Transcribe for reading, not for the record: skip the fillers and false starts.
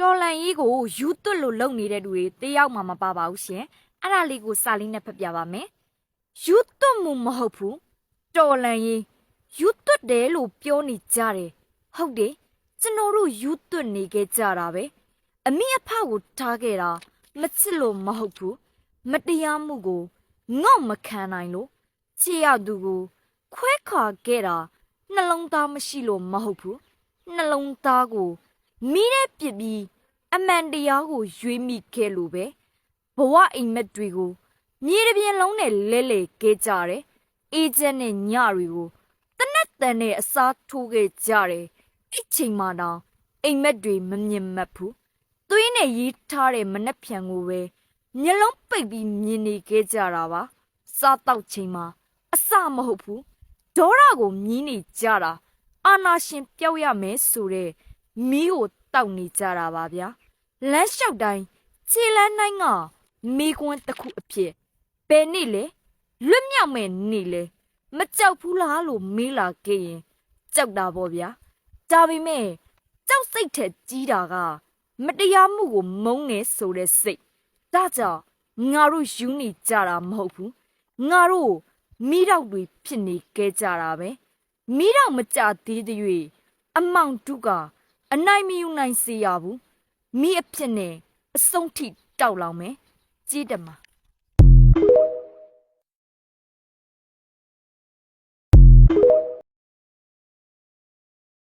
တော်လန်ကြီးကိုယူသွတ်လို့လုံနေတဲ့လူတွေတယောက်မှမပါပါဘူးရှင်အဲ့ဒါလေးကိုစာလေးနဲ့ဖတ်ပြပါမယ်ယူသွတ်မှုမဟုတ်ဘူးတော်လန်ကြီးယူသွတ်တယ်လို့ပြောနေကြတယ်ဟုတ်တယ်ကျွန်တော်တို့ယူသွတ်နေခဲ့ကြတာပဲအမိအဖကိုထားခဲ့တာမချစ်လို့မဟုတ်ဘူးမတရားမှုကိုငေါ့မခံနိုင်လို့ချစ်ရသူကိုခွဲခါခဲ့တာနှလုံးသားမရှိလို့မဟုတ်ဘူးနှလုံးသားကိုမိတဲ့ပြစ်ပြီးအမှန်တရားကိုရွေးမိခဲ့လို့ပဲဘဝအိမ်မက်တွေကိုမြေတစ်ပြင်လုံးနဲ့လဲလှယ်ခဲ့ကြတယ်အေဂျင့်နဲ့ညတွေကိုတနက်တန်နဲ့အစားထိုးခဲ့ကြတယ်အဲ့ချိန်မှတော့အိမ်မက်တွေမမြင်မှတ်ဘူးသွေးနဲ့ရေးထားတဲ့မနှက်ဖြံကိုပဲမျက်လုံးပိတ်ပြီးမြင်နေခဲ့ကြတာပါစားတောက်ချိန်မှာအစမဟုတ်ဘူးဒေါရကိုမြည်နေကြတာအာနာရှင်ပျောက်ရမယ်ဆိုတဲ့မီးကိုတောက်နေကြတာပါဗျာလမ်းလျှောက်တိုင်းခြေလမ်းတိုင်းကမိကွန်းတစ်ခုအဖြစ်ဘယ်နေ့လဲလွတ်မြောက်မဲ့နေ့လဲမကြောက်ဘူးလားလို့မေးလာခဲ့ရင်ကြောက်တာပေါ့ဗျာဒါပေမဲ့ကြောက်စိတ်ထက်ကြီးတာကမတရားမှုကိုမုန်းနေဆိုတဲ့စိတ်ဒါကြောင့်ငါတို့ယူနေကြတာမဟုတ်ဘူးငါတို့မိတော့တွေဖြစ်နေခဲ့ကြတာပဲမိတော့မကြသေးတဲ့၍အမောင်တုကအနိုင်မယူနိုင်စေရဘူးမိအဖြစ်နဲ့အဆုံးထိတောက်လောင်မယ်ကြည်တမ